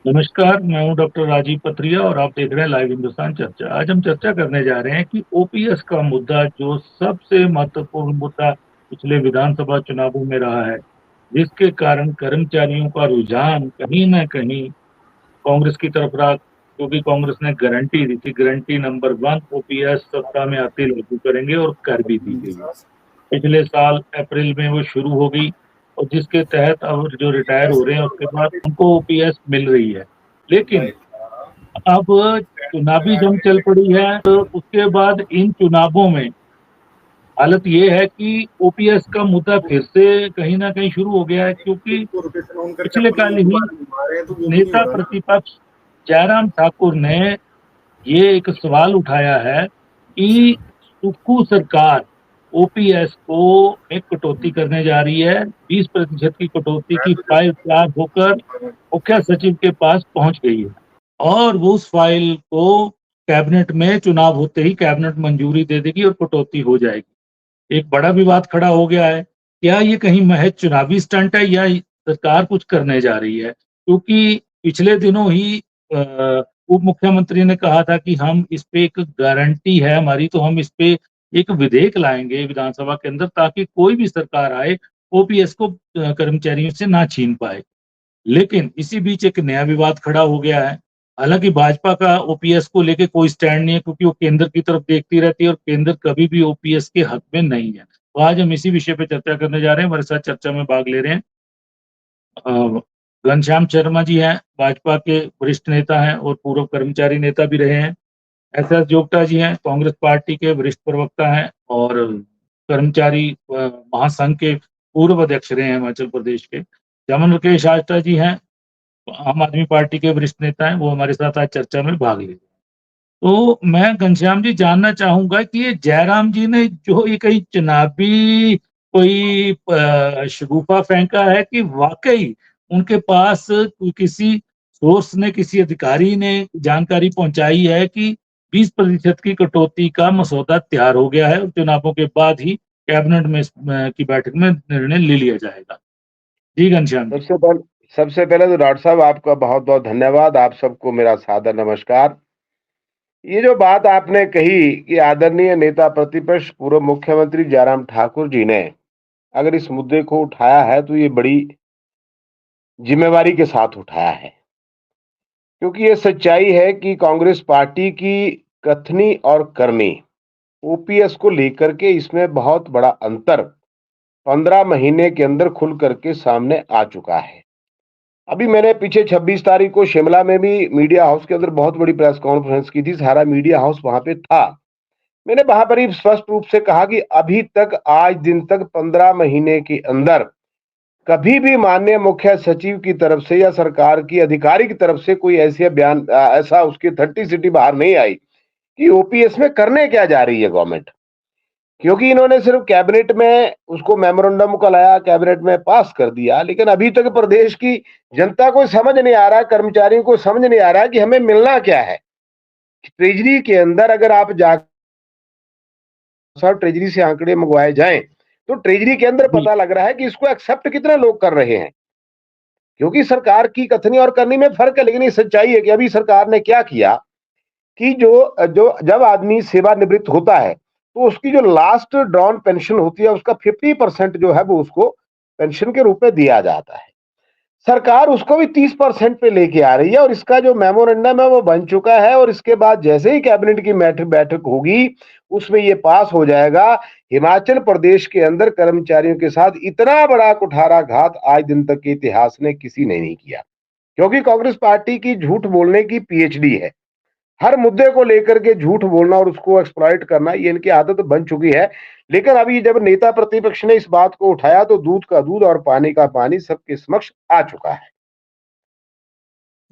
नमस्कार, मैं हूँ डॉक्टर राजीव पथरिया और आप देख रहे हैं लाइव हिंदुस्तान चर्चा। आज हम चर्चा करने जा रहे हैं कि ओपीएस का मुद्दा जो सबसे महत्वपूर्ण मुद्दा पिछले विधानसभा चुनावों में रहा है, जिसके कारण कर्मचारियों का रुझान कहीं न कहीं कांग्रेस की तरफ रहा क्योंकि कांग्रेस ने गारंटी दी थी, गारंटी नंबर 1 ओपीएस सत्ता में आते ही लागू करेंगे और कर भी दी गई है। पिछले साल अप्रैल में वो शुरू हो गई और जिसके तहत अब जो रिटायर हो रहे हैं उसके बाद उनको ओपीएस मिल रही है। लेकिन अब चुनावी जंग चल पड़ी है तो उसके बाद इन चुनावों में हालत ये है कि ओपीएस का मुद्दा फिर से कहीं न कहीं शुरू हो गया है क्योंकि पिछले कल ही नेता प्रतिपक्ष जयराम ठाकुर ने ये एक सवाल उठाया है कि सुक्खू सरकार ओपीएस को एक कटौती करने जा रही है। 20% की कटौती की फाइल तैयार होकर मुख्य सचिव के पास पहुंच गई है और वो उस फाइल को कैबिनेट में चुनाव होते ही कैबिनेट मंजूरी दे देगी और कटौती हो जाएगी। एक बड़ा विवाद खड़ा हो गया है। क्या ये कहीं महज चुनावी स्टंट है या सरकार कुछ करने जा रही है? क्योंकि पिछले दिनों ही उप मुख्यमंत्री ने कहा था कि हम इस पे एक गारंटी है हमारी तो हम इस पे एक विधेयक लाएँगे विधानसभा के अंदर ताकि कोई भी सरकार आए ओपीएस को कर्मचारियों से ना छीन पाए। लेकिन इसी बीच एक नया विवाद खड़ा हो गया है। हालाँकि भाजपा का ओपीएस को लेके कोई स्टैंड नहीं है क्योंकि वो केंद्र की तरफ देखती रहती है और केंद्र कभी भी ओपीएस के हक में नहीं है। तो आज हम इसी विषय पे चर्चा करने जा रहे हैं। हमारे साथ चर्चा में भाग ले रहे हैं अ, घनश्याम शर्मा जी हैं, भाजपा के वरिष्ठ नेता हैं और पूर्व कर्मचारी नेता भी रहे हैं। एसएस जोगटा जी हैं, कांग्रेस पार्टी के वरिष्ठ प्रवक्ता हैं और कर्मचारी महासंघ के पूर्व अध्यक्ष रहे हैं हिमाचल प्रदेश के। जमन मुकेश आष्टा जी हैं, आम आदमी पार्टी के वरिष्ठ नेता हैं, वो हमारे साथ आज चर्चा में भाग ले रहे हैं। तो मैं घनश्याम जी जानना चाहूँगा कि ये जयराम जी ने जो ये कहीं चुनावी कोई शगुफ़ा फेंका है कि वाक़ई उनके पास किसी सोर्स ने, किसी अधिकारी ने जानकारी पहुँचाई है कि 20% की कटौती का मसौदा तैयार हो गया है और चुनावों के बाद ही कैबिनेट में की बैठक में निर्णय ले लिया जाएगा। जी, घनश्याम जी। सबसे पहले तो डॉक्टर साहब आपका बहुत-बहुत धन्यवाद। आप सबको मेरा सादर नमस्कार। ये जो बात आपने कही कि आदरणीय नेता प्रतिपक्ष पूर्व मुख्यमंत्री जयराम ठाकुर जी ने अगर इस मुद्दे को उठाया है तो ये बड़ी जिम्मेवारी के साथ उठाया है। क्योंकि ये सच्चाई है कि कांग्रेस पार्टी की कथनी और करनी ओपीएस को लेकर के इसमें बहुत बड़ा अंतर 15 महीने के अंदर खुल करके सामने आ चुका है। अभी मैंने पीछे 26 तारीख को शिमला में भी मीडिया हाउस के अंदर बहुत बड़ी प्रेस कॉन्फ्रेंस की थी, सारा मीडिया हाउस वहां पे था। मैंने वहां पर ही स्पष्ट रूप से कहा कि अभी तक आज दिन तक 15 महीने के अंदर कभी भी माननीय मुख्य सचिव की तरफ से या सरकार की अधिकारी की तरफ से कोई ऐसे बयान ऐसा उसकी 30 सिटी बाहर नहीं आई कि ओपीएस में करने क्या जा रही है गवर्नमेंट। क्योंकि इन्होंने सिर्फ कैबिनेट में उसको मेमोरेंडम को लाया, कैबिनेट में पास कर दिया, लेकिन अभी तक प्रदेश की जनता को समझ नहीं आ रहा, कर्मचारियों को समझ नहीं आ रहा कि हमें मिलना क्या है। ट्रेजरी के अंदर अगर आप जा ट्रेजरी से आंकड़े मंगवाए जाएं तो ट्रेजरी के अंदर जी, पता लग रहा है कि इसको एक्सेप्ट कितने लोग कर रहे हैं। क्योंकि सरकार की कथनी और करनी में फर्क है, लेकिन ये सच्चाई है कि अभी सरकार ने क्या किया कि जो जो जब आदमी सेवानिवृत्त होता है तो उसकी जो लास्ट ड्रॉन पेंशन होती है उसका 50% जो है वो उसको पेंशन के रूप में दिया जाता है। सरकार उसको भी 30% पे लेके आ रही है और इसका जो मेमोरेंडम है वो बन चुका है और इसके बाद जैसे ही कैबिनेट की बैठक होगी उसमें ये पास हो जाएगा। हिमाचल प्रदेश के अंदर कर्मचारियों के साथ इतना बड़ा कुठाराघात आज दिन तक के इतिहास ने किसी ने नहीं किया, क्योंकि कांग्रेस पार्टी की झूठ बोलने की पीएचडी है। हर मुद्दे को लेकर के झूठ बोलना और उसको एक्सप्लॉइट करना ये इनकी आदत बन चुकी है। लेकिन अभी जब नेता प्रतिपक्ष ने इस बात को उठाया तो दूध का दूध और पानी का पानी सबके समक्ष आ चुका है।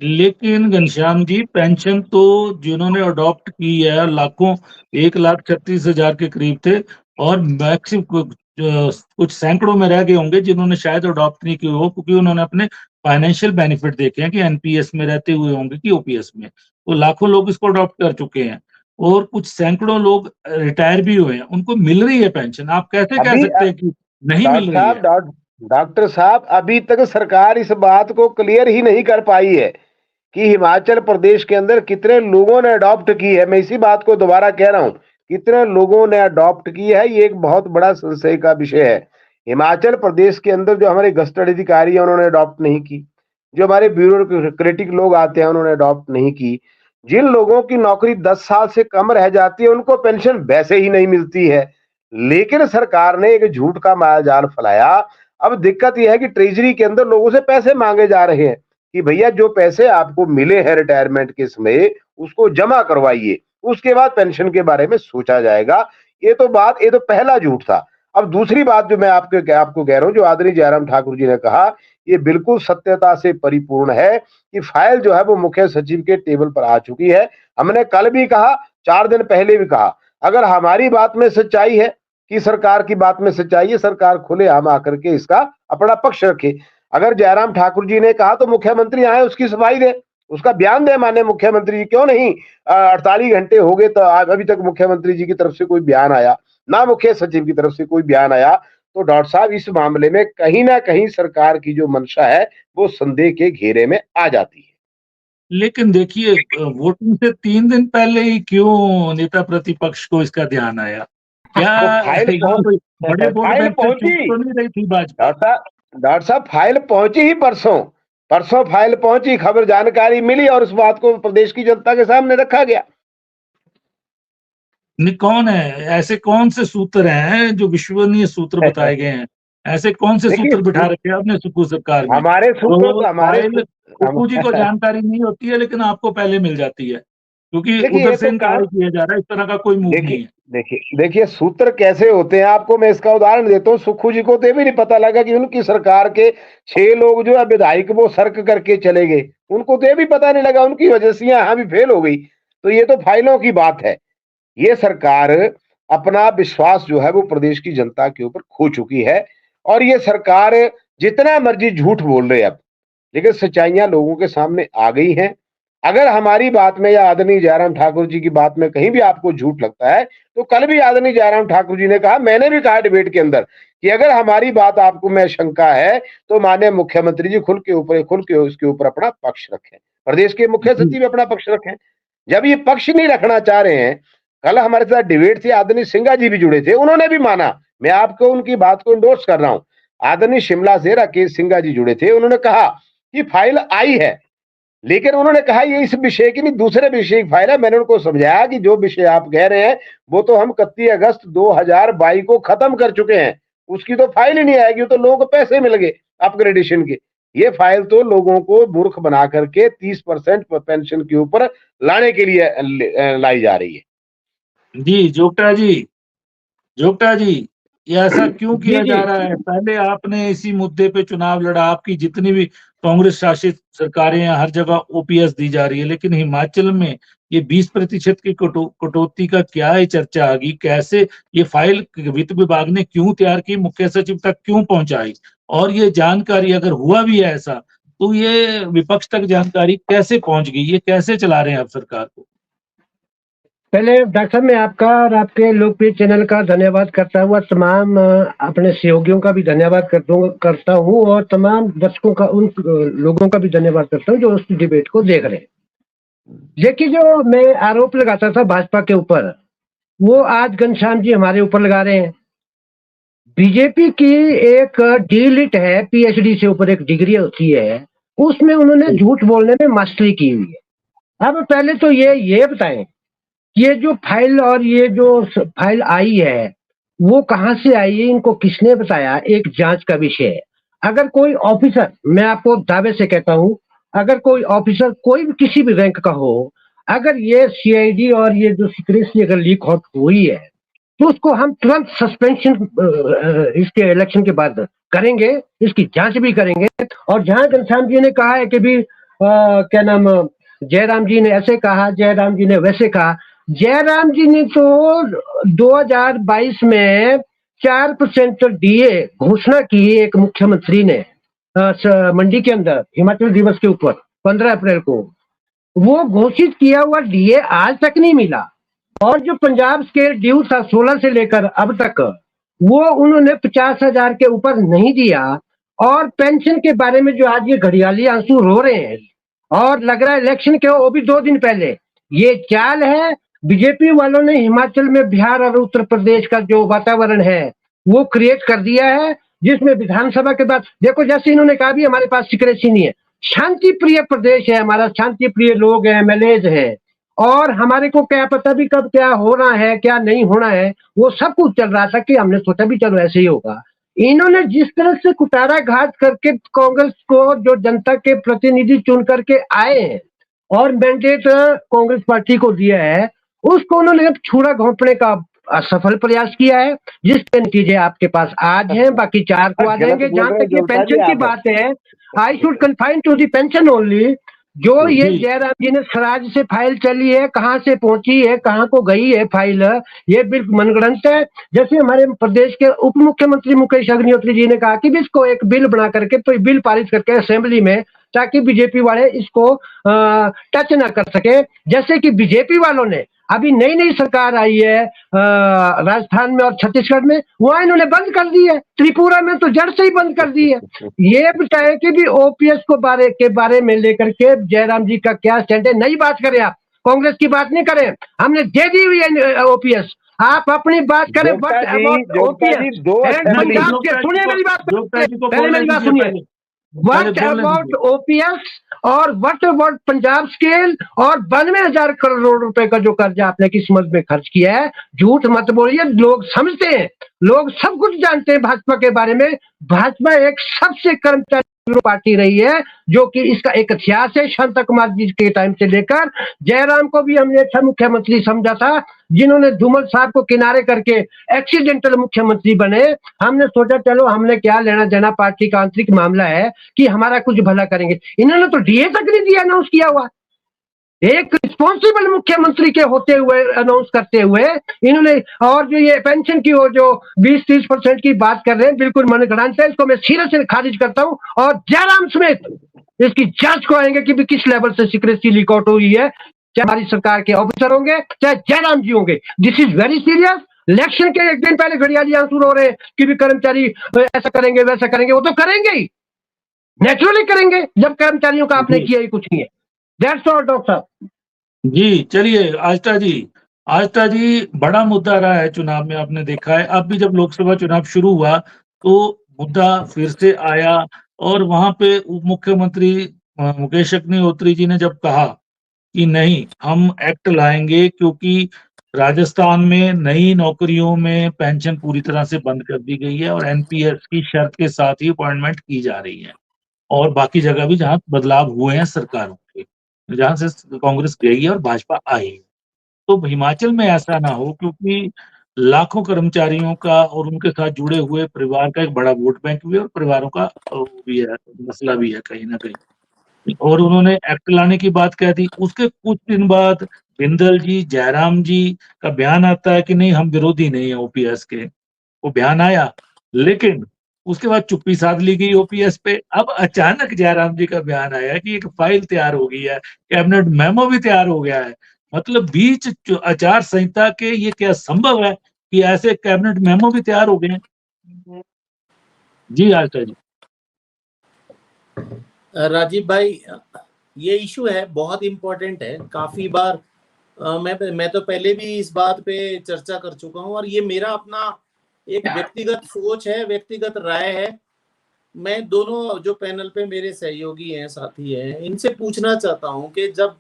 लेकिन घनश्याम जी पेंशन तो जिन्होंने अडॉप्ट की है लाखों 1,36,000 के करीब थे और मैक्सिमम कुछ सैकड़ों में रह गए होंगे जिन्होंने शायद अडॉप्ट नहीं की हो क्योंकि उन्होंने अपने फाइनेंशियल बेनिफिट देखे हैं कि एनपीएस में रहते हुए होंगे कि ओपीएस में। तो लाखों लोग इसको अडॉप्ट कर चुके हैं और कुछ सैकड़ों लोग रिटायर भी हुए हैं, उनको मिल रही है पेंशन। आप कैसे कह अभी सकते हैं कि नहीं डॉक्टर मिल रही साहब है? डॉक्टर साहब अभी तक सरकार इस बात को क्लियर ही नहीं कर पाई है कि हिमाचल प्रदेश के अंदर कितने लोगों ने अडॉप्ट की है। मैं इसी बात को दोबारा कह रहा हूं, कितने लोगों ने अडॉप्ट की है, ये एक बहुत बड़ा संशय का विषय है। हिमाचल प्रदेश के अंदर जो हमारे गस्टड अधिकारी हैं उन्होंने अडॉप्ट नहीं की, जो हमारे ब्यूरोक्रेटिक लोग आते हैं उन्होंने अडॉप्ट नहीं की। जिन लोगों की नौकरी 10 साल से कम रह जाती है उनको पेंशन वैसे ही नहीं मिलती है। लेकिन सरकार ने एक झूठ का मायाजाल फैलाया। अब दिक्कत यह है कि ट्रेजरी के अंदर लोगों से पैसे मांगे जा रहे हैं कि भैया जो पैसे आपको मिले हैं रिटायरमेंट के समय उसको जमा करवाइए, उसके बाद पेंशन के बारे में सोचा जाएगा। ये तो पहला झूठ था। अब दूसरी बात जो मैं आपको कह रहा हूं, जो आदरणीय जयराम ठाकुर जी ने कहा, ये बिल्कुल सत्यता से परिपूर्ण है कि फाइल जो है वो मुख्य सचिव के टेबल पर आ चुकी है। हमने कल भी कहा, 4 दिन पहले भी कहा, अगर हमारी बात में सच्चाई है कि सरकार की बात में सच्चाई है, सरकार खुलेआम आकर के इसका अपना पक्ष रखे। अगर जयराम ठाकुर जी ने कहा तो मुख्यमंत्री आए उसकी सफाई दे, उसका बयान दे माननीय मुख्यमंत्री जी। क्यों नहीं 48 घंटे हो गए तो अभी तक मुख्यमंत्री जी की तरफ से कोई बयान आया ना, मुख्य सचिव की तरफ से कोई बयान आया। तो डॉक्टर साहब इस मामले में कहीं ना कहीं सरकार की जो मंशा है वो संदेह के घेरे में आ जाती है। लेकिन देखिए वोटिंग से 3 दिन पहले ही क्यों नेता प्रतिपक्ष को इसका ध्यान आया? क्या वो फाइल ये कोई बड़े वोट फाइल बैंक से चूक पहुंची तो नहीं रही थी भाजपा? डॉक्टर साहब फाइल पहुंची ही परसों। परसों फाइल पहुंची, खबर जानकारी मिली और उस बात को प्रदेश की जनता के सामने रखा गया। कौन है ऐसे, कौन से सूत्र हैं जो विश्वसनीय सूत्र बताए गए हैं? ऐसे कौन से देखिए सूत्र बिठा रखे हैं आपने सुक्खू सरकार में? हमारे सूत्रों तो तो हमारे फाइल सुक्खू जी को जानकारी नहीं होती है लेकिन आपको पहले मिल जाती है, क्योंकि देखिए उधर ये से तो इनकार किया जा रहा है, इस तरह का कोई मूव देखिए नहीं है। देखिए सूत्र कैसे होते हैं, आपको मैं इसका उदाहरण देता हूँ। सुक्खू जी को तो ये भी नहीं पता लगा कि उनकी सरकार के 6 लोग जो है विधायक वो सर्क करके चले गए, उनको तो ये भी पता नहीं लगा, उनकी वजह से यहाँ भी फेल हो गई। तो ये तो फाइलों की बात है। ये सरकार अपना विश्वास जो है वो प्रदेश की जनता के ऊपर खो चुकी है और ये सरकार जितना मर्जी झूठ बोल रहे अब, लेकिन सच्चाइयां लोगों के सामने आ गई हैं। अगर हमारी बात में या आदरणीय जयराम ठाकुर जी की बात में कहीं भी आपको झूठ लगता है तो कल भी आदरणीय जयराम ठाकुर जी ने कहा, मैंने भी कहा डिबेट के अंदर कि अगर हमारी बात आपको में शंका है तो माननीय मुख्यमंत्री जी खुल के उसके ऊपर अपना पक्ष रखें, प्रदेश के मुख्य जी। सचिव अपना पक्ष रखें। जब ये पक्ष नहीं रखना चाह रहे हैं, कल हमारे साथ डिबेट थी, आदरणीय सिंघा जी भी जुड़े थे, उन्होंने भी माना, मैं आपको उनकी बात को इंडोर्स कर रहा हूं। आदरणीय शिमला से राकेश सिंघा जी जुड़े थे, उन्होंने कहा कि फाइल आई है, लेकिन उन्होंने कहा ये इस विषय की नहीं, दूसरे विषय की फाइल है। मैंने उनको समझाया कि जो विषय आप कह रहे हैं वो तो हम 31 अगस्त 2022 को खत्म कर चुके हैं, उसकी तो फाइल ही नहीं आएगी, तो लोगों को पैसे मिल गए अपग्रेडेशन के। ये फाइल तो लोगों को मूर्ख बना करके 30% पेंशन के ऊपर लाने के लिए लाई जा रही है। जी, जोगटा जी, ये ऐसा क्यों जी किया जी जा रहा है? पहले आपने इसी मुद्दे पे चुनाव लड़ा, आपकी जितनी भी कांग्रेस शासित सरकारें हैं, हर जगह ओपीएस दी जा रही है, लेकिन हिमाचल में ये 20% की कटौती का क्या ही चर्चा आ गई? कैसे ये फाइल वित्त विभाग ने क्यों तैयार की, मुख्य सचिव तक क्यों पहुंचाई? और ये जानकारी अगर हुआ भी है ऐसा, तो ये विपक्ष तक जानकारी कैसे पहुंच गई? ये कैसे चला रहे हैं आप सरकार को? पहले डॉक्टर साहब मैं आपका और आपके लोकप्रिय चैनल का धन्यवाद करता हुआ तमाम अपने सहयोगियों का भी धन्यवाद करता हूँ और तमाम दर्शकों का, उन लोगों का भी धन्यवाद करता हूँ जो उस डिबेट को देख रहे हैं। देखिए जो मैं आरोप लगाता था भाजपा के ऊपर, वो आज घनश्याम जी हमारे ऊपर लगा रहे हैं। बीजेपी की एक डीलिट है, पीएचडी से ऊपर एक डिग्री होती है, उसमें उन्होंने झूठ बोलने में मास्टरी की हुई है। अब पहले तो ये बताएं, ये जो फाइल और ये जो फाइल आई है वो कहां से आई है, इनको किसने बताया, एक जांच का विषय है। अगर कोई ऑफिसर, मैं आपको दावे से कहता हूं, अगर कोई ऑफिसर कोई भी किसी भी रैंक का हो, अगर ये सीआईडी और ये जो सीक्रेसी अगर लीक आउट हुई है तो उसको हम तुरंत सस्पेंशन इसके इलेक्शन के बाद करेंगे, इसकी जांच भी करेंगे। और जहां घनश्याम जी ने कहा है कि भी क्या नाम, जयराम जी ने ऐसे कहा, जयराम जी ने वैसे कहा, जयराम जी ने तो 2022 में 4% डीए घोषणा की एक मुख्यमंत्री ने मंडी के अंदर हिमाचल दिवस के ऊपर 15 अप्रैल को। वो घोषित किया हुआ डीए आज तक नहीं मिला और जो पंजाब स्केल ड्यू था 16 से लेकर अब तक, वो उन्होंने 50,000 के ऊपर नहीं दिया। और पेंशन के बारे में जो आज ये घड़ियाली आंसू रो रहे हैं और लग रहा है इलेक्शन के वो भी 2 दिन पहले। ये चाल है बीजेपी वालों ने हिमाचल में, बिहार और उत्तर प्रदेश का जो वातावरण है वो क्रिएट कर दिया है, जिसमें विधानसभा के बाद देखो, जैसे इन्होंने कहा भी हमारे पास सिक्रेसी नहीं है, शांति प्रिय प्रदेश है हमारा, शांति प्रिय लोग हैं, एमएलएज है, और हमारे को क्या पता भी कब क्या होना है क्या नहीं होना है, वो सब कुछ चल रहा था कि हमने सोचा भी चलो ऐसे ही होगा। इन्होंने जिस तरह से कुटारा घात करके कांग्रेस को, जो जनता के प्रतिनिधि चुन करके आए हैं और मैंडेट कांग्रेस पार्टी को दिया है, उसको उन्होंने छुरा घोंपने का असफल प्रयास किया है, जिसके नतीजे आपके पास आज हैं, बाकी 4 को आ जाएंगे। जहां तक ये पेंशन की बात है, I should confine to the pension only. जो ये जयराम जी ने स्वराज से फाइल चली है, कहाँ से पहुंची है, कहाँ को गई है फाइल, ये बिल्कुल मनगढ़ंत है। जैसे हमारे प्रदेश के उप मुख्यमंत्री मुकेश अग्निहोत्री जी ने कहा कि इसको एक बिल बना करके, तो बिल पारित करके असेंबली में, ताकि बीजेपी वाले इसको टच ना कर सके। जैसे कि बीजेपी वालों ने अभी नई नई सरकार आई है राजस्थान में और छत्तीसगढ़ में, वहां इन्होंने बंद कर दी है, त्रिपुरा में तो जड़ से ही बंद कर दी है। ये बताए कि भी ओपीएस को बारे में लेकर के जयराम जी का क्या स्टैंड है। नई बात करें आप, कांग्रेस की बात नहीं करें, हमने दे दी हुई है ओपीएस, आप अपनी बात करें। ओपीएस सुनिए मेरी बात, पहले मेरी बात सुनिए। व्हाट अबाउट ओपीएस और व्हाट अबाउट पंजाब स्केल और 92,000 करोड़ रुपए का जो कर्जा आपने किस्मत में खर्च किया है। झूठ मत बोलिए, लोग समझते हैं, लोग सब कुछ जानते हैं भाजपा के बारे में। भाजपा एक सबसे कर्मचारी पार्टी रही है, जो कि इसका एक इतिहास है। शांता कुमार जी के टाइम से लेकर जयराम को भी हमने अच्छा मुख्यमंत्री समझा था, जिन्होंने धूमल साहब को किनारे करके एक्सीडेंटल मुख्यमंत्री बने। हमने सोचा चलो हमने क्या लेना देना, पार्टी का आंतरिक मामला है कि हमारा कुछ भला करेंगे। इन्होंने तो डीए तक नहीं दिया, अनाउंस किया हुआ। एक रिस्पॉन्सिबल मुख्यमंत्री के होते हुए, अनाउंस करते हुए इन्होंने, और जो ये पेंशन की हो जो 20-30% की बात कर रहे हैं, बिल्कुल मनगढ़ंत है। इसको मैं सीधे से खारिज करता हूं, और जयराम समेत इसकी जांच को आएंगे कि भी किस लेवल से सीक्रेसी लीक आउट हुई है, चाहे हमारी सरकार के ऑफिसर होंगे चाहे जयराम जी होंगे। This is very serious. Election के एक दिन पहले घड़ियाली आंसू रो रहे हैं कि भी कर्मचारी ऐसा करेंगे वैसा करेंगे। वो तो करेंगे ही, नेचुरली करेंगे, जब कर्मचारियों का आपने किया ही कुछ नहीं है। दैट्स ऑल डॉक्टर साहब। जी चलिए आस्था जी बड़ा मुद्दा रहा है चुनाव में, आपने देखा है। अब भी जब लोकसभा चुनाव शुरू हुआ तो मुद्दा फिर से आया, और वहां पे उप मुख्यमंत्री मुकेश अग्निहोत्री जी ने जब कहा कि नहीं हम एक्ट लाएंगे, क्योंकि राजस्थान में नई नौकरियों में पेंशन पूरी तरह से बंद कर दी गई है और एनपीएस की शर्त के साथ ही अपॉइंटमेंट की जा रही है, और बाकी जगह भी जहां बदलाव हुए हैं सरकारों के, जहां से कांग्रेस गई है और भाजपा आई है। तो हिमाचल में ऐसा ना हो, क्योंकि लाखों कर्मचारियों का और उनके साथ जुड़े हुए परिवार का एक बड़ा वोट बैंक भी है, और परिवारों का भी है, मसला भी है कहीं ना कहीं। और उन्होंने एक्ट लाने की बात कह दी। उसके कुछ दिन बाद बिंदल जी, जयराम जी का बयान आता है कि नहीं हम विरोधी नहीं है ओपीएस के। वो बयान आया, लेकिन उसके बाद चुप्पी साध ली गई ओपीएस पे। अब अचानक जयराम जी का बयान आया कि एक फाइल तैयार हो गई है, कैबिनेट मेमो भी तैयार हो गया है। मतलब बीच आचार संहिता के ये क्या संभव है कि ऐसे कैबिनेट मेमो भी तैयार हो गए हैं? जी आस्था जी। राजीव भाई, ये इशू है, बहुत इम्पोर्टेंट है। काफी बार मैं तो पहले भी इस बात पे चर्चा कर चुका हूँ, और ये मेरा अपना एक व्यक्तिगत सोच है, व्यक्तिगत राय है। मैं दोनों जो पैनल पे मेरे सहयोगी हैं, साथी हैं, इनसे पूछना चाहता हूँ कि जब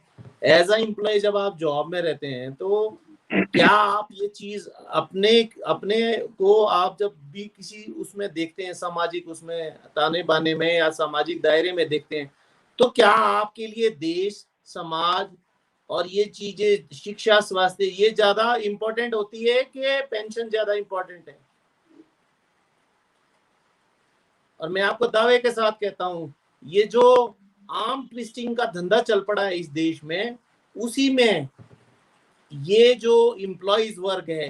एज अ एम्प्लॉय जब आप जॉब में रहते हैं, तो क्या आप ये चीज अपने को आप जब भी किसी उसमें देखते हैं, सामाजिक उसमें ताने बाने में या सामाजिक दायरे में देखते हैं, तो क्या आपके लिए देश, समाज और ये चीजें, शिक्षा, स्वास्थ्य, ये ज्यादा इम्पोर्टेंट होती है कि पेंशन ज्यादा इम्पोर्टेंट है? और मैं आपको दावे के साथ कहता हूं, ये जो आर्म ट्विस्टिंग का धंधा चल पड़ा है इस देश में, उसी में ये जो एम्प्लॉइज वर्ग है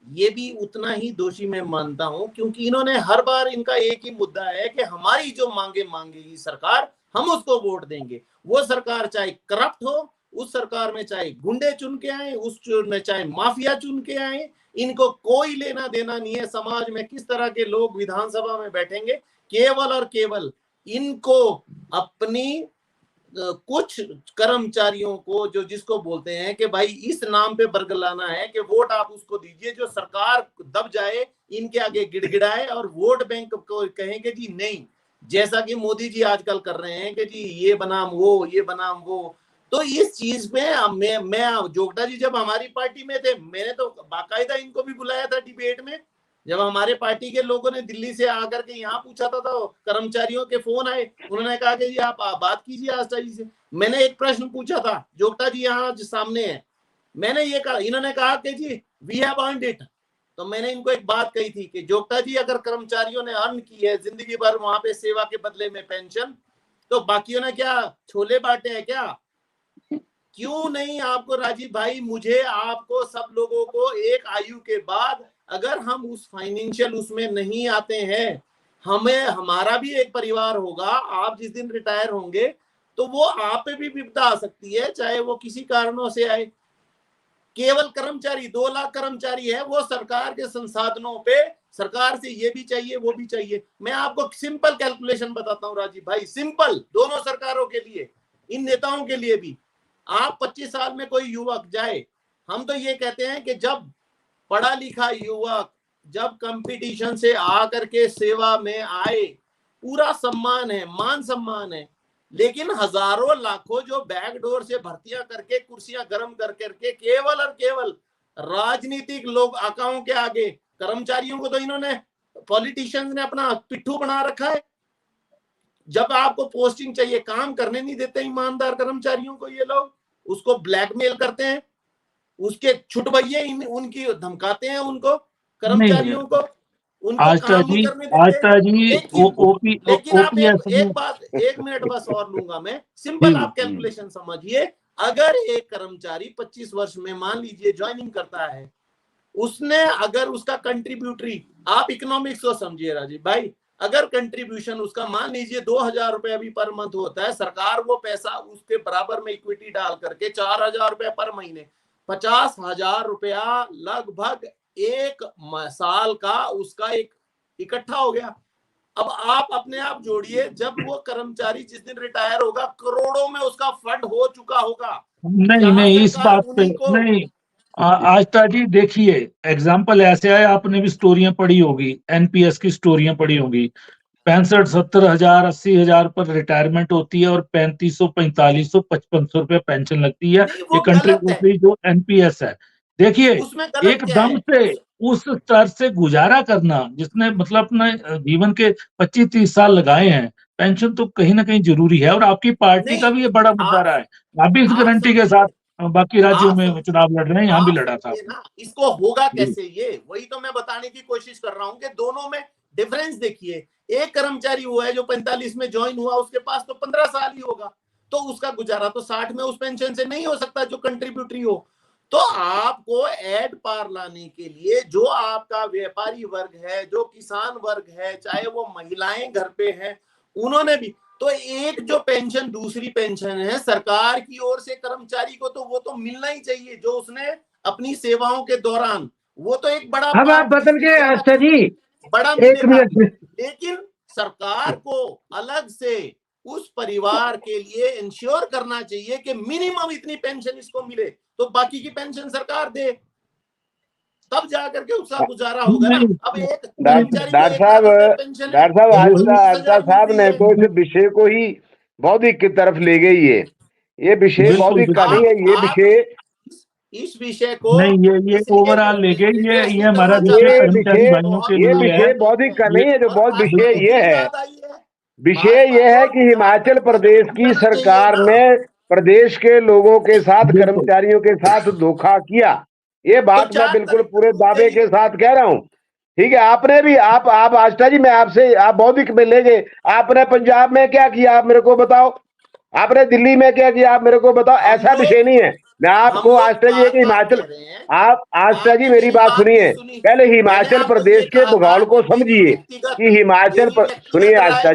ये भी उतना ही दोषी मैं मानता हूं, क्योंकि इन्होंने हर बार, इनका एक ही मुद्दा है कि हमारी जो मांगेगी सरकार, हम उसको वोट देंगे। वो सरकार चाहे करप्ट हो, उस सरकार में चाहे गुंडे चुन के आए, उस में चाहे माफिया चुन के आए, इनको कोई लेना देना नहीं है समाज में किस तरह के लोग विधानसभा में बैठेंगे। केवल और केवल इनको अपनी कुछ कर्मचारियों को जो जिसको बोलते हैं कि भाई इस नाम पे बरगलाना है कि वोट आप उसको दीजिए जो सरकार दब जाए, इनके आगे गिड़गिड़ाए और वोट बैंक को कहेंगे जी नहीं, जैसा कि मोदी जी आजकल कर रहे हैं कि जी ये बनाम वो, ये बनाम वो। तो इस चीज पे मैं जोगटा जी जब हमारी पार्टी में थे, मैंने तो बाकायदा इनको भी बुलाया था डिबेट में। जब हमारे पार्टी के लोगों ने दिल्ली से आकर के यहाँ पूछा था तो कर्मचारियों के फोन आए, उन्होंने कहा कि जी आप बात कीजिए आस्था जी से। मैंने एक प्रश्न पूछा था, जोगटा जी यहाँ सामने है, मैंने ये कहा, इन्होंने कहा कि जी वी हैव अर्नड इट। तो मैंने इनको एक बात कही थी कि जोगटा जी अगर कर्मचारियों ने अर्न की है जिंदगी भर वहां पे सेवा के बदले में पेंशन, तो बाकियों ने क्या छोले बांटे हैं क्या? क्यों नहीं आपको राजीव भाई, मुझे आपको सब लोगों को एक आयु के बाद अगर हम उस फाइनेंशियल उसमें नहीं आते हैं, हमें हमारा भी एक परिवार होगा, आप जिस दिन रिटायर होंगे तो वो आप पे भी विपदा आ सकती है, चाहे वो किसी कारणों से आए। केवल कर्मचारी 2 लाख कर्मचारी है, वो सरकार के संसाधनों पे सरकार से ये भी चाहिए वो भी चाहिए। मैं आपको सिंपल कैलकुलेशन बताता हूँ राजीव भाई, सिंपल, दोनों सरकारों के लिए, इन नेताओं के लिए भी। आप 25 साल में कोई युवक जाए, हम तो ये कहते हैं कि जब पढ़ा लिखा युवक जब कंपटीशन से आकर के सेवा में आए, पूरा सम्मान है, मान सम्मान है, लेकिन हजारों लाखों जो बैकडोर से भर्तियां करके कुर्सियां गर्म कर करके केवल और केवल राजनीतिक लोग आकाओं के आगे, कर्मचारियों को तो इन्होंने पॉलिटिशियंस ने अपना पिट्ठू बना रखा है। जब आपको पोस्टिंग चाहिए, काम करने नहीं देते ईमानदार कर्मचारियों को ये लोग, उसको ब्लैकमेल करते हैं, उसके छुटभइये उनकी धमकाते हैं उनको, कर्मचारियों को, उनको काम नहीं करने देते। लेकिन आप एक बात, 1 मिनट बस और लूंगा मैं, सिंपल आप कैलकुलेशन समझिए। अगर एक कर्मचारी 25 वर्ष में मान लीजिए ज्वाइनिंग करता है, उसने अगर उसका कंट्रीब्यूटरी, आप इकोनॉमिक्स को समझिए राजीव भाई, अगर कंट्रीब्यूशन उसका मान लीजिए 2,000 रुपए अभी पर मंथ होता है, सरकार वो पैसा उसके बराबर में इक्विटी डाल करके 4,000 रुपए पर महीने, 50,000 रुपया लगभग 1 साल का उसका एक इकट्ठा हो गया। अब आप अपने आप जोड़िए, जब वो कर्मचारी जिस दिन रिटायर होगा, करोड़ों में उसका फंड हो चुका होगा। नहीं इस बात पे नहीं। आस्था जी देखिए, एग्जाम्पल ऐसे है, आपने भी स्टोरियां पढ़ी होगी, एनपीएस की स्टोरियां पढ़ी होगी, 65-70 हजार 80 हजार पर रिटायरमेंट होती है और 3500 4500 5500 रुपए पेंशन लगती है। ये कंट्रीब्यूटरी जो एनपीएस है, देखिए एकदम से उस स्तर से गुजारा करना, जिसने मतलब अपने जीवन के 25-30 साल लगाए हैं, पेंशन तो कहीं ना कहीं जरूरी है। और आपकी पार्टी का भी ये बड़ा मुद्दा रहा है, आप भी इस गारंटी के साथ बाकी राज्यों में चुनाव लड़ रहे हैं, यहाँ भी लड़ा था। इसको होगा कैसे, ये वही तो मैं बताने की कोशिश कर रहा हूँ कि दोनों में डिफरेंस देखिए। एक कर्मचारी हुआ है जो 45 में ज्वाइन हुआ, उसके पास तो 15 साल ही होगा, तो उसका गुजारा तो 60 में उस पेंशन से नहीं हो सकता जो कंट्रीब्यूटरी हो। तो आपको एड पार लाने के लिए जो आपका व्यापारी वर्ग है, जो किसान वर्ग है, चाहे वो महिलाएं घर पे हैं, उन्होंने भी तो एक जो पेंशन, दूसरी पेंशन है सरकार की ओर से कर्मचारी को, तो वो तो मिलना ही चाहिए जो उसने अपनी सेवाओं के दौरान, वो तो एक बड़ा, अब आप बदल गए आस्था जी, बड़ा मिलेगा। लेकिन सरकार को अलग से उस परिवार के लिए इंश्योर करना चाहिए कि मिनिमम इतनी पेंशन इसको मिले, तो बाकी की पेंशन सरकार दे, तब जाकर के उसका गुजारा होगा ना। अब एक डॉक्टर साहब आस्था साहब ने तो इस विषय को ही बौद्धिक की तरफ ले गई है। ये विषय बौद्धिक का नहीं है, ये विषय, इस विषय को नहीं, ये ओवरऑल ले गए, ये हमारा ये विषय बौद्धिक का नहीं है। जो बहुत विषय ये है, विषय ये है कि हिमाचल प्रदेश की सरकार ने प्रदेश के लोगों के साथ, कर्मचारियों के साथ धोखा किया। ये बात मैं बिल्कुल पूरे दावे के साथ कह रहा हूं। ठीक है, आपने भी, आप आस्था जी, मैं आपसे, आप बौद्धिक में ले गए। आपने पंजाब में क्या किया आप मेरे को बताओ, आपने दिल्ली में क्या किया आप मेरे को बताओ। ऐसा विषय नहीं है। मैं आपको आस्था जी, हिमाचल, आप आस्था जी मेरी बात सुनिए, पहले हिमाचल प्रदेश के भूगोल को समझिए कि हिमाचल, सुनिए आस्था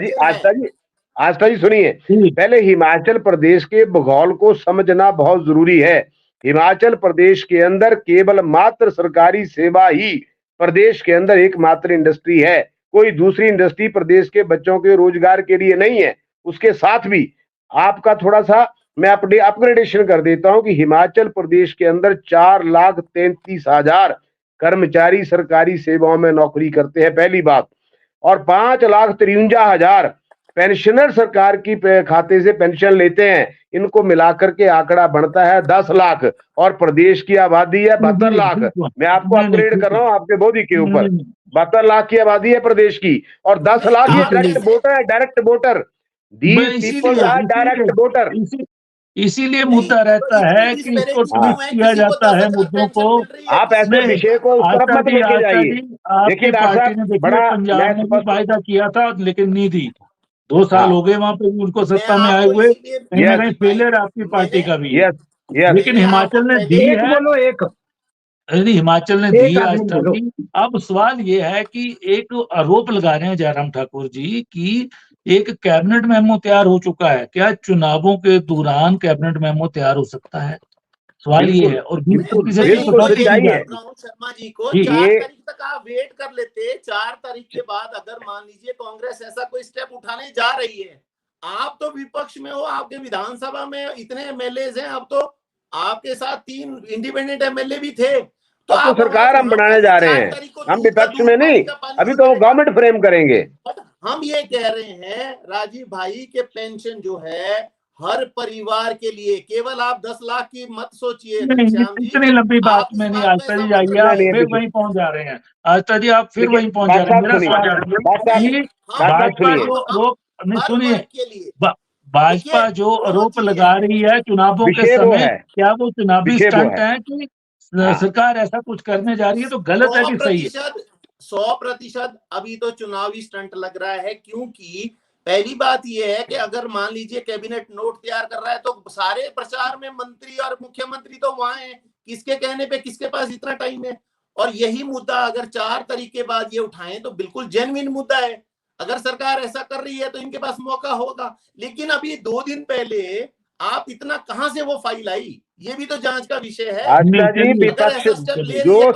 जी सुनिए, पहले हिमाचल प्रदेश के भूगोल को समझना बहुत जरूरी है। हिमाचल प्रदेश के अंदर केवल मात्र सरकारी सेवा ही प्रदेश के अंदर एकमात्र इंडस्ट्री है। कोई दूसरी इंडस्ट्री प्रदेश के बच्चों के रोजगार के लिए नहीं है। उसके साथ भी आपका थोड़ा सा मैं अपग्रेडेशन कर देता हूं कि हिमाचल प्रदेश के अंदर 4,33,000 कर्मचारी सरकारी सेवाओं में नौकरी करते हैं, पहली बात। और 5,53,000 पेंशनर सरकार की खाते से पेंशन लेते हैं। इनको मिलाकर के आंकड़ा बढ़ता है 10 लाख और प्रदेश की आबादी है 72 लाख। मैं आपको अपग्रेड कर रहा हूं आपके मोदी के ऊपर। 72 लाख की आबादी है प्रदेश की और 10 लाख ये डायरेक्ट वोटर है, direct voter. These people are direct voter। इसीलिए मुद्दा रहता है कि इसको ट्विस्ट किया जाता है मुद्दों को। आप ऐसे विषय को उस तरफ मत लेके जाइए। देखिए पार्टी ने देखिए पंजाब में भी वायदा किया था लेकिन नहीं दी। 2 साल हो गए वहां पे उनको सत्ता में आए हुए, कहीं ना कहीं फेलियर आपकी पार्टी का भी है। लेकिन हिमाचल ने दी है, हिमाचल ने दी आज तक। अब सवाल ये है कि एक आरोप लगा रहे हैं जयराम ठाकुर जी कि एक कैबिनेट मेमो तैयार हो चुका है। क्या चुनावों के दौरान कैबिनेट मेमो तैयार हो सकता है? सवाल ये है। और शर्मा जी को 4 तारीख तक आप वेट कर लेते। 4 तारीख के बाद अगर मान लीजिए कांग्रेस ऐसा कोई स्टेप उठाने जा रही है, आप तो विपक्ष में हो, आपके विधानसभा में इतने एमएलए हैं, अब तो आपके साथ 3 इंडिपेंडेंट एमएलए भी थे। तो आप सरकार हम बनाने जा रहे हैं, हम विपक्ष में नहीं, अभी तो गवर्नमेंट फ्रेम करेंगे। हम ये कह रहे हैं राजीव भाई के पेंशन जो है हर परिवार के लिए, केवल आप 10 लाख की मत सोचिए। इतनी लंबी बात में नहीं आस्था जी जाइए, आप फिर वहीं पहुंच जा रहे हैं। आस्था जी आप फिर वहीं पहुंच जा रहे हैं। मेरा सवाल भाजपा जो आरोप नहीं सुनिए, भाजपा जो आरोप लगा रही है चुनावों के समय, क्या वो चुनावी स्टंट है कि सरकार ऐसा कुछ करने जा रही है? तो गलत है कि सही है? 100% अभी तो चुनावी स्टंट लग रहा है। क्योंकि पहली बात यह है कि अगर मान लीजिए कैबिनेट नोट तैयार कर रहा है तो सारे प्रचार में मंत्री और मुख्यमंत्री तो वहां हैं, किसके कहने पे किसके पास इतना टाइम है? और यही मुद्दा अगर 4 तारीख के बाद ये उठाएं तो बिल्कुल जेन्युइन मुद्दा है। अगर सरकार ऐसा कर रही है तो इनके पास मौका होगा। लेकिन अभी 2 दिन पहले आप इतना कहां से वो फाइल आई, ये भी तो जांच का विषय है। आस्था जी विपक्ष जो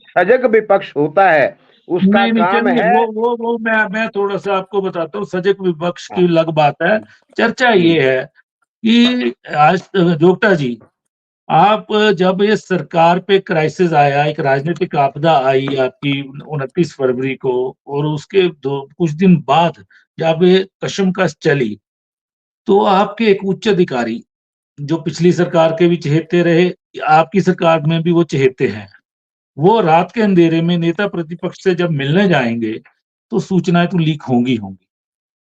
सजग विपक्ष होता है उसका काम है वो मैं थोड़ा सा आपको बताता हूँ। सजग विपक्ष की अलग बात है। चर्चा ये है कि आज जोगटा जी, आप जब ये सरकार पे क्राइसिस आया, एक राजनीतिक आपदा आई आपकी 29 फरवरी को, और उसके कुछ दिन बाद जब ये कशमकश चली तो आपके एक उच्च अधिकारी जो पिछली सरकार के भी चहेते रहे, आपकी सरकार में भी वो चहेते हैं, वो रात के अंधेरे में नेता प्रतिपक्ष से जब मिलने जाएंगे तो सूचनाएं तो लीक होंगी।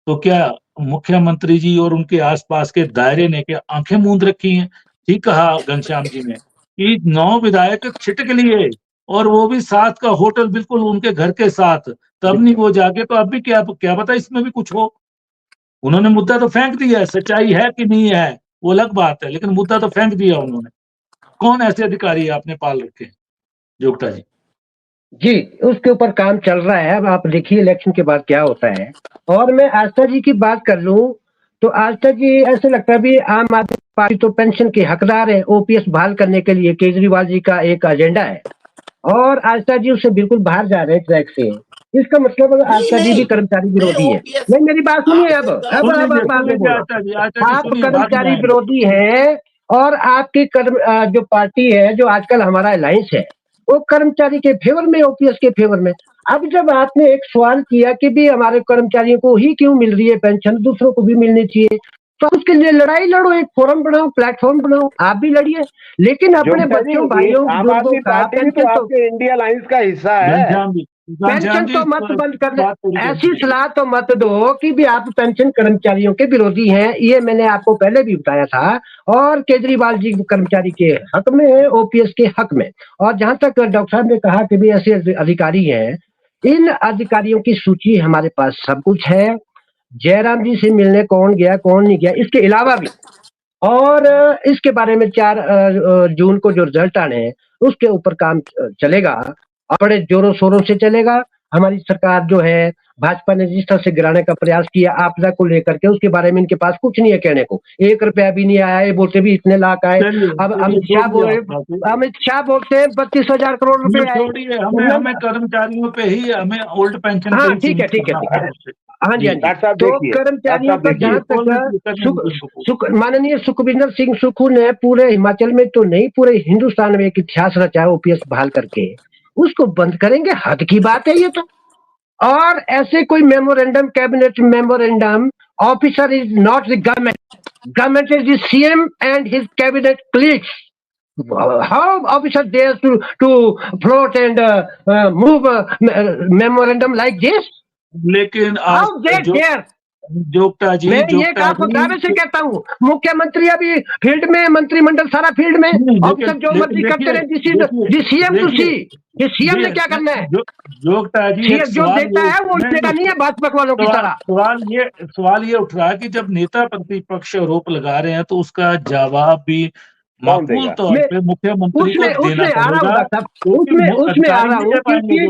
तो क्या मुख्यमंत्री जी और उनके आसपास के दायरे ने क्या आंखें मूंद रखी हैं? ठीक कहा घनश्याम जी ने कि 9 विधायक छिटक लिए और वो भी साथ का होटल बिल्कुल उनके घर के साथ, तब नहीं वो जाके। तो अब भी क्या पता इसमें भी कुछ हो। उन्होंने मुद्दा तो फेंक दिया है, सच्चाई है कि नहीं है वो अलग बात है, लेकिन मुद्दा तो फेंक दिया उन्होंने। कौन ऐसे अधिकारी आपने पाल रखे हैं जोगटा जी? जी, उसके ऊपर काम चल रहा है। अब आप देखिए इलेक्शन के बाद क्या होता है। और मैं आस्था जी की बात कर लूं तो आस्था जी ऐसे लगता है भी आम आदमी पार्टी तो पेंशन के हकदार है। ओपीएस बहाल करने के लिए केजरीवाल जी का एक एजेंडा है और आस्था जी उससे बिल्कुल बाहर जा रहे हैं ट्रैक से। इसका मतलब आस्था जी भी कर्मचारी विरोधी है। नहीं, मेरी बात सुनिए। अब आप कर्मचारी विरोधी हैं और आपकी जो पार्टी है, जो आजकल हमारा अलायंस है, वो कर्मचारी के फेवर में, ओपीएस के फेवर में। अब जब आपने एक सवाल किया कि भी हमारे कर्मचारियों को ही क्यों मिल रही है पेंशन, दूसरों को भी मिलनी चाहिए, तो उसके लिए लड़ाई लड़ो, एक फोरम बनाओ, प्लेटफॉर्म बनाओ, आप भी लड़िए। लेकिन अपने बच्चों, भाइयों, बुजुर्गों का पेंशन तो इंडिया अलायंस का हिस्सा है। पेंशन तो मत बंद कर दे। ऐसी सलाह तो मत दो कि भी आप पेंशन कर्मचारियों के विरोधी हैं। ये मैंने आपको पहले भी बताया था। और केजरीवाल जी कर्मचारी के हक में है, ओपीएस के हक में। और जहां तक डॉक्टर साहब ने कहा कि भी ऐसे अधिकारी हैं, इन अधिकारियों की सूची हमारे पास सब कुछ है। जयराम जी से मिलने कौन गया कौन नहीं गया, इसके अलावा भी। और इसके बारे में 4 जून को जो रिजल्ट आने हैं उसके ऊपर काम चलेगा, बड़े जोरों शोरों से चलेगा। हमारी सरकार जो है भाजपा ने जिस तरह से गिराने का प्रयास किया आपदा को लेकर के, उसके बारे में इनके पास कुछ नहीं है कहने को। 1 रुपया भी नहीं आया, ये बोलते भी इतने लाख आए। अब अमित शाह बोलते हैं 32,000 करोड़ रुपए आए। हमें कर्मचारियों पे ही, हमें ओल्ड पेंशन। हाँ ठीक है ठीक है ठीक है, हाँ जी हाँ जी। तो कर्मचारियों का जहाँ तक माननीय सुखविंदर सिंह सुक्खू ने पूरे हिमाचल में तो नहीं, पूरे हिंदुस्तान में एक इतिहास रचा है ओपीएस बहाल करके, उसको बंद करेंगे? हद की बात है ये तो। और ऐसे कोई memorandum, cabinet memorandum, officer is not the government, government is the CM and his cabinet clicks. How officer dares to float and move memorandum like this? लेकिन How they dare? जोगटा जी, मैं ये आपको दावे से कहता हूँ, मुख्यमंत्री अभी फील्ड में, मंत्रिमंडल सारा फील्ड में, ऑफिसर जो मर्जी करते रहे। दिस सीएम टू सी, ये सीएम ने क्या करना है? जोगटा जी जो देता है वो देता नहीं है भाजपा वालों की तरह। सवाल ये उठ रहा है कि जब नेता प्रतिपक्ष आरोप लगा रहे हैं तो उसका जवाब भी माकूल तौर पे मुख्यमंत्री को देना पड़ेगा। उसमें आ रहा हूँ क्योंकि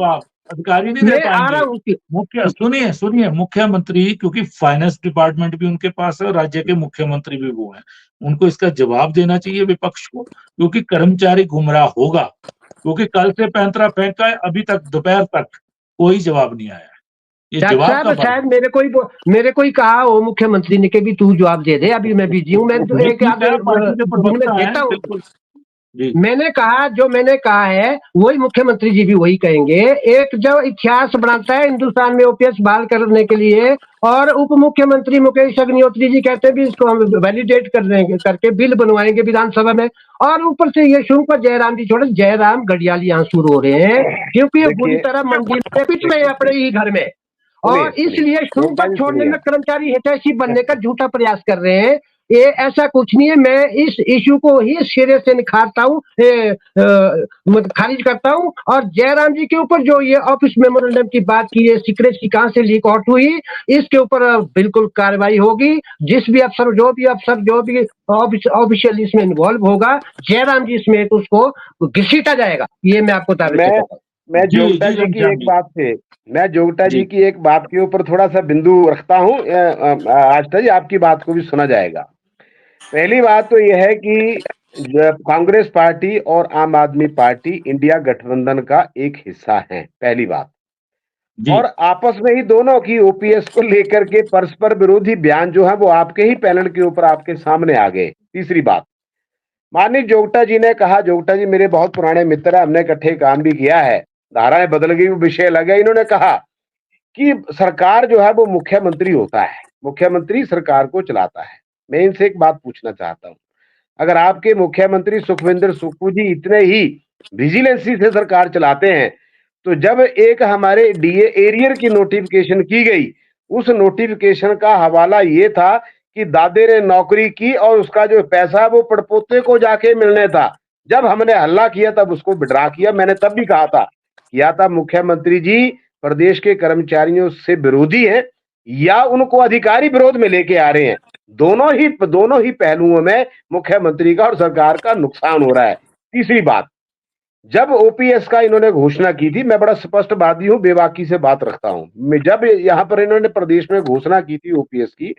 अधिकारी नहीं दे पाएंगे। सुनिए मुख्यमंत्री, क्योंकि फाइनेंस डिपार्टमेंट भी उनके पास है, राज्य के मुख्यमंत्री भी वो हैं, उनको इसका जवाब देना चाहिए विपक्ष को, क्योंकि कर्मचारी गुमराह होगा। क्योंकि कल से पैंतरा फेंका है, अभी तक दोपहर तक कोई जवाब नहीं आया। ये जवाब का शायद मेरे को ही कहा हो मुख्यमंत्री ने कि भी तू जवाब दे दे, अभी मैं बिजी हूँ, मैं तो एक देता हूँ। मैंने कहा, जो मैंने कहा है वही मुख्यमंत्री जी भी वही कहेंगे। एक जो इतिहास बनाता है हिंदुस्तान में ओपीएस बहाल करने के लिए, और उप मुख्यमंत्री मुकेश अग्निहोत्री जी कहते हैं भी इसको हम वैलिडेट करके बिल बनवाएंगे विधानसभा में, और ऊपर से ये सुन पर जयराम जी छोड़े, जयराम गढ़ियाली आंसू रो रहे हैं क्योंकि ये बुरी तरह मंडी में पिट में अपने ही घर में, और इसलिए शुरू पर छोड़ने में कर्मचारी हितैषी बनने का झूठा प्रयास कर रहे हैं। ये ऐसा कुछ नहीं है। मैं इस इशू को ही सिरे से निखारता हूँ, खारिज करता हूँ। और जयराम जी के ऊपर जो ये ऑफिस मेमोरेंडम की बात की है, सीक्रेसी कहाँ से लीक आउट हुई, इसके ऊपर बिल्कुल कार्रवाई होगी। जिस भी अफसर जो भी ऑफिशियल इसमें इन्वॉल्व होगा, जयराम जी इसमें तो उसको घसीटा जाएगा। ये मैं आपको दावे से कहता हूँ। मैं जोगटा जी की एक बात के ऊपर थोड़ा सा बिंदु रखता हूँ। आस्था जी, आपकी बात को भी सुना जाएगा। पहली बात तो यह है कि कांग्रेस पार्टी और आम आदमी पार्टी इंडिया गठबंधन का एक हिस्सा है, पहली बात। और आपस में ही दोनों की ओपीएस को लेकर के परस्पर विरोधी बयान जो है वो आपके ही पैनल के ऊपर आपके सामने आ गए। तीसरी बात, माननीय जोगटा जी ने कहा, जोगटा जी मेरे बहुत पुराने मित्र है, हमने इकट्ठे काम भी किया है, धाराएं बदल गई वो विषय अलग है। इन्होंने कहा कि सरकार जो है वो मुख्यमंत्री होता है, मुख्यमंत्री सरकार को चलाता है। मैं इनसे एक बात पूछना चाहता हूं, अगर आपके मुख्यमंत्री सुखविंदर सुक्खू जी इतने ही विजिलेंसी से सरकार चलाते हैं, तो जब एक हमारे डीए एरियर की नोटिफिकेशन की गई, उस नोटिफिकेशन का हवाला ये था कि दादे ने नौकरी की और उसका जो पैसा वो पड़पोते को जाके मिलने था। जब हमने हल्ला किया तब उसको विड्रा किया। मैंने तब भी कहा था, या था मुख्यमंत्री जी प्रदेश के कर्मचारियों से विरोधी हैं या उनको अधिकारी विरोध में लेके आ रहे हैं। दोनों ही पहलुओं में मुख्यमंत्री का और सरकार का नुकसान हो रहा है। तीसरी बात, जब ओपीएस का इन्होंने घोषणा की थी, मैं बड़ा स्पष्टवादी हूं, बेबाकी से बात रखता हूं। जब यहाँ पर इन्होंने प्रदेश में घोषणा की थी ओपीएस की,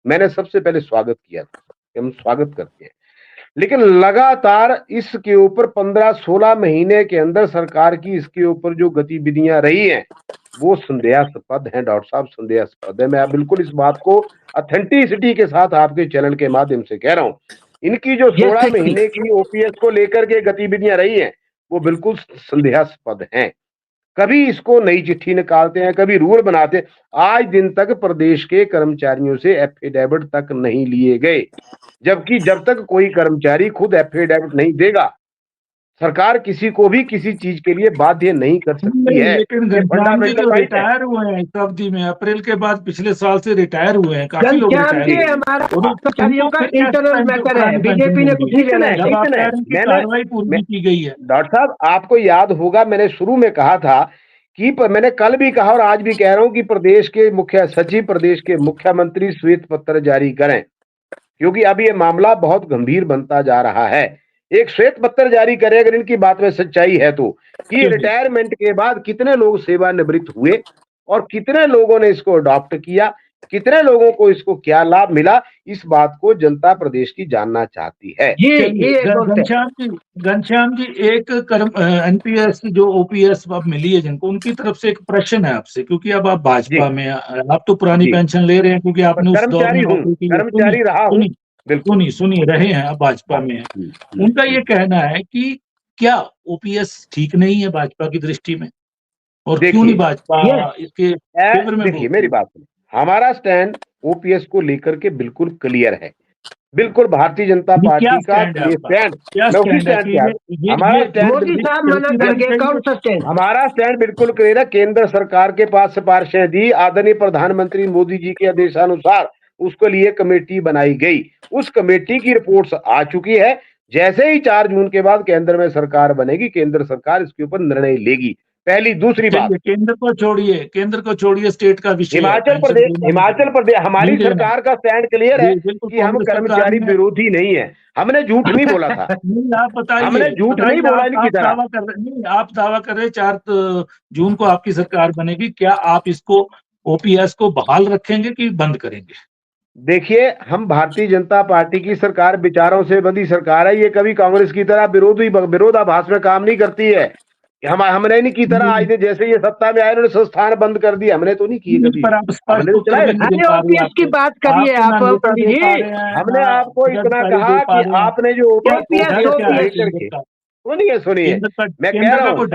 मैंने सबसे पहले स्वागत किया था, हम स्वागत करते हैं। लेकिन लगातार इसके ऊपर 15-16 महीने के अंदर सरकार की इसके ऊपर जो गतिविधियां रही हैं वो संदेहास्पद हैं। डॉक्टर साहब, संदेहास्पद है। मैं बिल्कुल इस बात को ऑथेंटिसिटी के साथ आपके चैनल के माध्यम से कह रहा हूं। इनकी जो 16 महीने की ओपीएस को लेकर के गतिविधियां रही हैं वो बिल्कुल संदेहास्पद हैं। कभी इसको नई चिट्ठी निकालते हैं, कभी रूल बनाते हैं। आज दिन तक प्रदेश के कर्मचारियों से एफिडेविट तक नहीं लिए गए, जबकि जब तक कोई कर्मचारी खुद एफिडेविट नहीं देगा, सरकार किसी को भी किसी चीज के लिए बाध्य नहीं कर सकती है। लेकिन रिटायर हुए हैं इस अवधि में, अप्रैल के बाद पिछले साल से रिटायर हुए हैं काफी लोग। बीजेपी ने कुछ नहीं लेना है, कार्रवाई पूरी की गई है। डॉक्टर साहब, आपको याद होगा मैंने शुरू में कहा था कि मैंने कल भी कहा और आज भी कह रहा हूं कि प्रदेश के मुख्य सचिव, प्रदेश के मुख्यमंत्री श्वेत पत्र जारी करें, क्योंकि अब ये मामला बहुत गंभीर बनता जा रहा है। एक श्वेत पत्र जारी करे अगर इनकी बात में सच्चाई है तो, कि रिटायरमेंट के बाद कितने लोग सेवानिवृत्त हुए और कितने लोगों ने इसको अडॉप्ट किया, कितने लोगों को इसको क्या लाभ मिला, इस बात को जनता प्रदेश की जानना चाहती है। घनश्याम जी एक एनपीएस जो ओपीएस अब मिली है जिनको, उनकी तरफ से एक प्रश्न है आपसे, क्योंकि अब आप भाजपा में, आप तो पुरानी पेंशन ले रहे हैं क्योंकि आपने उस दौर में नौकरी की, कर्मचारी रहा हूं, सुनिए रहे हैं, अब भाजपा में है। उनका ये कहना है कि क्या ओपीएस ठीक नहीं है भाजपा की दृष्टि में, और क्यों नहीं भाजपा इसके फेवर में? देखिए मेरी बात सुनिए, हमारा स्टैंड ओपीएस को लेकर के बिल्कुल क्लियर है, बिल्कुल भारतीय जनता पार्टी का स्टैंड, हमारा स्टैंड बिल्कुल क्लियर है। केंद्र सरकार के पास सिफारिशें दी, आदरणीय प्रधानमंत्री मोदी जी के आदेशानुसार उसके लिए कमेटी बनाई गई, उस कमेटी की रिपोर्ट्स आ चुकी है। जैसे ही 4 जून के बाद केंद्र में सरकार बनेगी, केंद्र सरकार इसके ऊपर निर्णय लेगी। पहली, दूसरी बात, केंद्र को छोड़िए, स्टेट का विषय, हिमाचल प्रदेश हमारी सरकार का स्टैंड क्लियर है कि हम कर्मचारी विरोधी नहीं है, हमने झूठ नहीं बोला था। आप बताइए, हमने झूठ नहीं बोला इनकी तरह। आप दावा कर रहे 4 जून को आपकी सरकार बनेगी, क्या आप इसको ओपीएस को बहाल रखेंगे कि बंद करेंगे? देखिए, हम भारतीय जनता पार्टी की सरकार विचारों से बंधी सरकार है, ये कभी कांग्रेस की तरह विरोधाभास में काम नहीं करती है। हमने नहीं की तरह आज जैसे ये सत्ता में आए उन्होंने संस्थान बंद कर दिया, हमने तो नहीं किए कभी। ओपीएस की बात करिए आप, हमने आपको इतना कहा कि आपने जो सुनिए, मैं कह रहा हूँ,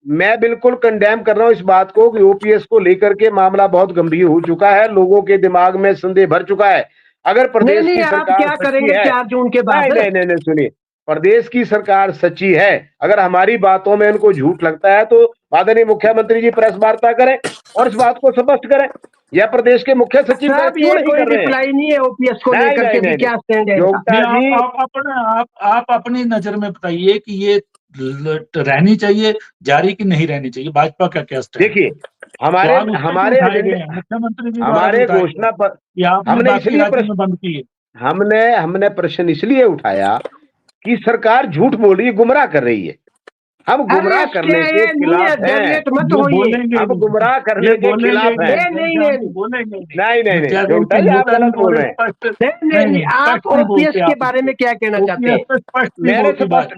मैं बिल्कुल कंडेम कर रहा हूँ इस बात को कि ओपीएस को लेकर के मामला बहुत गंभीर हो चुका है, लोगों के दिमाग में संदेह भर चुका है। अगर प्रदेश की सरकार क्या करेंगे 4 जून के बाद? नहीं, सुनिए, प्रदेश की सरकार सच्ची है, अगर हमारी बातों में उनको झूठ लगता है तो आदरणीय मुख्यमंत्री जी प्रेस वार्ता करें और इस बात को स्पष्ट करें, या प्रदेश के मुख्य सचिव रिप्लाई नहीं है ओपीएस को लेकर के, क्या स्टैंड है? आप अपनी नजर में बताइए कि ये रहनी चाहिए जारी की नहीं रहनी चाहिए, भाजपा का क्या स्टैंड? देखिए, हमारे घोषणा पर हमने इसलिए बंद की, हमने प्रश्न इसलिए उठाया कि सरकार झूठ बोल रही है, गुमराह कर रही है। हम गुमराह करने के खिलाफ हैं, हम गुमराह करने के खिलाफ हैं। नहीं, आप गलत बोल रहे हैं। आप ओपीएस के बारे में क्या कहना चाहते हैं?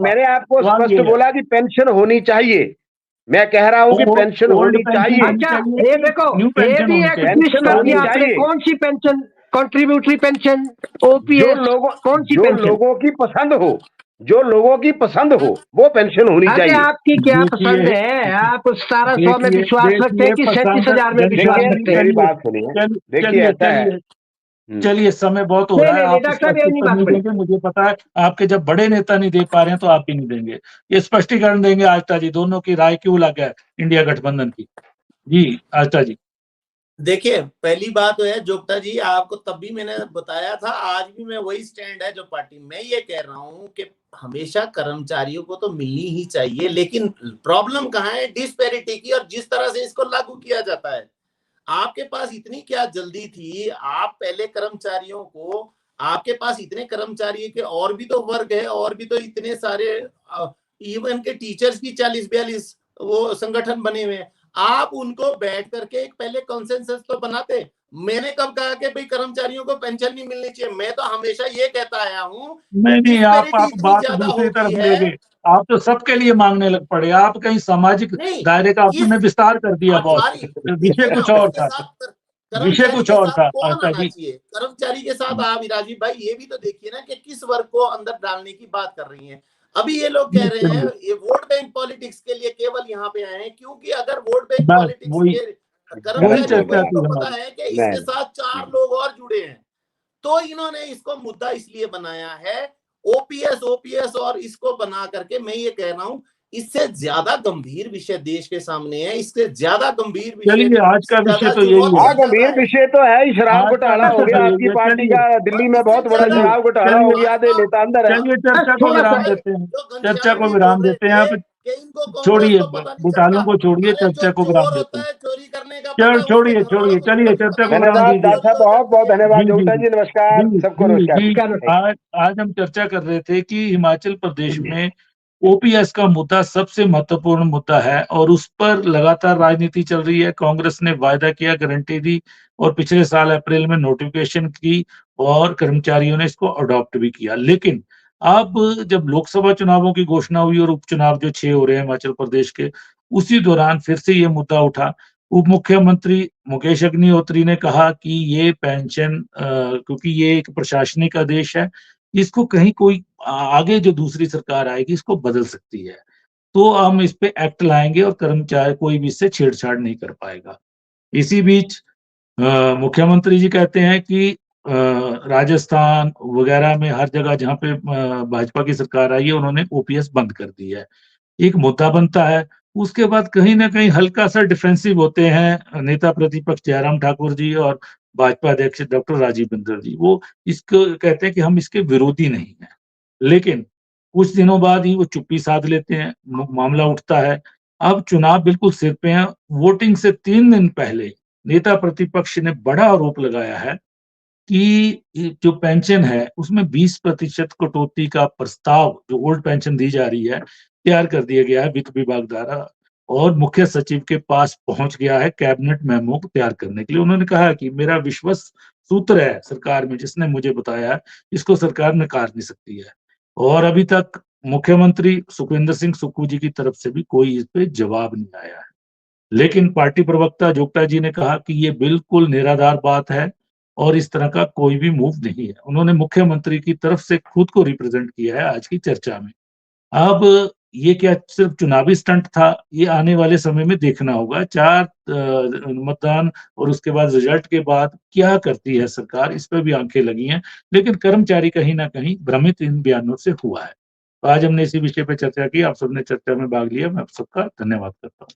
मैंने आपको स्पष्ट बोला कि पेंशन होनी चाहिए, मैं कह रहा हूँ कि पेंशन होनी चाहिए। ये देखो, ये भी एक कौन सी पेंशन? कॉन्ट्रीब्यूटरी पेंशन, ओपीएस, कौन सी पेंशन? जो लोगों की पसंद हो वो पेंशन होनी चाहिए। आपकी क्या पसंद है? आप 1700 में विश्वास रखते हैं कि 37,000 में विश्वास रखते हैं? मेरी बात सुनिए, देखिए ऐसा है, चलिए समय बहुत हो रहा है, मुझे पता है आपके जब बड़े नेता नहीं दे पा रहे हैं तो आप भी नहीं देंगे, ये स्पष्टीकरण देंगे आस्था जी, दोनों की राय क्यों अलग है इंडिया गठबंधन की? जी आस्था जी। देखिए, पहली बात है जोगता जी, आपको तब भी मैंने बताया था, आज भी मैं वही स्टैंड है जो पार्टी में ये कह रहा हूँ कि हमेशा कर्मचारियों को तो मिलनी ही चाहिए, लेकिन प्रॉब्लम कहाँ है? डिस्पैरिटी की, और जिस तरह से इसको लागू किया जाता है। आपके पास इतनी क्या जल्दी थी? आप पहले कर्मचारियों को, आपके पास इतने कर्मचारी के और भी तो वर्ग है, और भी तो इतने सारे, इवन के टीचर्स की 40-42 वो संगठन बने हुए हैं, आप उनको बैठ करके एक पहले कॉन्सेंसस तो बनाते। मैंने कब कहा कि भाई कर्मचारियों को पेंशन नहीं मिलनी चाहिए? मैं तो हमेशा ये कहता आया हूँ। नहीं, आप बात दूसरी तरफ ले गए, आप तो सबके लिए मांगने लग पड़े, आप कहीं सामाजिक दायरे का आपने विस्तार कर दिया बहुत। विषय कुछ और था, कर्मचारी के साथ आप राजीव भाई ये भी तो देखिए ना कि किस वर्ग को अंदर डालने की बात कर रही हैं। अभी ये लोग कह रहे हैं ये वोट बैंक पॉलिटिक्स के लिए केवल यहाँ पे आए हैं, क्योंकि अगर वोट बैंक पॉलिटिक्स के कर्मचारियों को पता है कि इसके साथ 4 लोग और जुड़े हैं, तो इन्होंने इसको मुद्दा इसलिए बनाया है ओपीएस और इसको बना करके। मैं ये कह रहा हूँ इससे ज्यादा गंभीर विषय देश के सामने है, इससे ज्यादा गंभीर विषय आज का विषय तो यही है। गंभीर विषय तो है, शराब घोटाला हो गया आपकी पार्टी का, दिल्ली में बहुत बड़ा शराब घोटाला हो गया, नेता अंदर है। चर्चा को विराम देते हैं, आप कि इनको कांग्रेस छोड़िए, को पता नहीं घोटालों चलता। को छोड़िए, अरे जो चर्चा को चोर विराम देते होता हैं। है चोरी करने का पता, उसके छोड़िए घर वालों छोड़िए, को चलिए भी चर्चा पता को नहीं विराम धन्यवाद चलता, दीजिए। डॉक्टर चोरी साहब, हो बहुत बहुत जाती है। धन्यवाद। जी जी जोगटा जी जी नमस्कार, जी सबको जी नमस्कार। जी। नमस्कार। आज हम चर्चा कर रहे थे कि हिमाचल प्रदेश में ओपीएस का मुद्दा सबसे महत्वपूर्ण मुद्दा है और उस पर लगातार राजनीति चल रही है। कांग्रेस ने वायदा किया, गारंटी दी और पिछले साल अप्रैल में नोटिफिकेशन की और कर्मचारियों ने इसको अडॉप्ट भी किया। लेकिन अब जब लोकसभा चुनावों की घोषणा हुई और उपचुनाव जो 6 हो रहे हैं हिमाचल प्रदेश के, उसी दौरान फिर से ये मुद्दा उठा। उप मुख्यमंत्री मुकेश अग्निहोत्री ने कहा कि ये पेंशन क्योंकि ये एक प्रशासनिक आदेश है, इसको कहीं कोई आगे जो दूसरी सरकार आएगी इसको बदल सकती है। तो हम इस पे एक्ट लाएँगे और कर्मचारी कोई भी इससे छेड़छाड़ नहीं कर पाएगा। इसी बीच मुख्यमंत्री जी कहते हैं कि राजस्थान वगैरह में हर जगह जहाँ पे भाजपा की सरकार आई है उन्होंने ओपीएस बंद कर दी है। एक मुद्दा बनता है, उसके बाद कहीं न कहीं हल्का-सा डिफेंसिव होते हैं नेता प्रतिपक्ष जयराम ठाकुर जी और भाजपा अध्यक्ष डॉक्टर राजीव बिंदल जी। वो इसको कहते हैं कि हम इसके विरोधी नहीं हैं। लेकिन कुछ दिनों बाद ही वो चुप्पी साध लेते हैं, मामला उठता है। अब चुनाव बिल्कुल सिर पे हैं, वोटिंग से 3 दिन पहले नेता प्रतिपक्ष ने बड़ा आरोप लगाया है कि ये जो पेंशन है, उसमें 20% कटौती का प्रस्ताव जो ओल्ड पेंशन दी जा रही है, तैयार कर दिया गया है वित्त विभाग द्वारा और मुख्य सचिव के पास पहुँच गया है कैबिनेट मेमो को तैयार करने के लिए। उन्होंने कहा कि मेरा विश्वस्त सूत्र है सरकार में जिसने मुझे बताया है, इसको सरकार नकार नहीं सकती है। और अभी तक मुख्यमंत्री सुखविंदर सिंह सुक्खू जी की तरफ से भी कोई इस पे जवाब नहीं आया है। लेकिन पार्टी प्रवक्ता जोगटा जी ने कहा कि ये बिल्कुल निराधार बात है और इस तरह का कोई भी मूव नहीं है। उन्होंने मुख्यमंत्री की तरफ से खुद को रिप्रेजेंट किया है आज की चर्चा में। अब ये क्या सिर्फ चुनावी स्टंट था, ये आने वाले समय में देखना होगा। 4 मतदान और उसके बाद रिजल्ट के बाद क्या करती है सरकार, इस पे भी आँखें लगी हैं। लेकिन कर्मचारी कहीं न कहीं भ्रमित इन बयानों से हुआ है। तो आज हमने इसी विषय पे चर्चा की, आप सबने चर्चा में भाग लिया, मैं आप सबका धन्यवाद करता हूँ।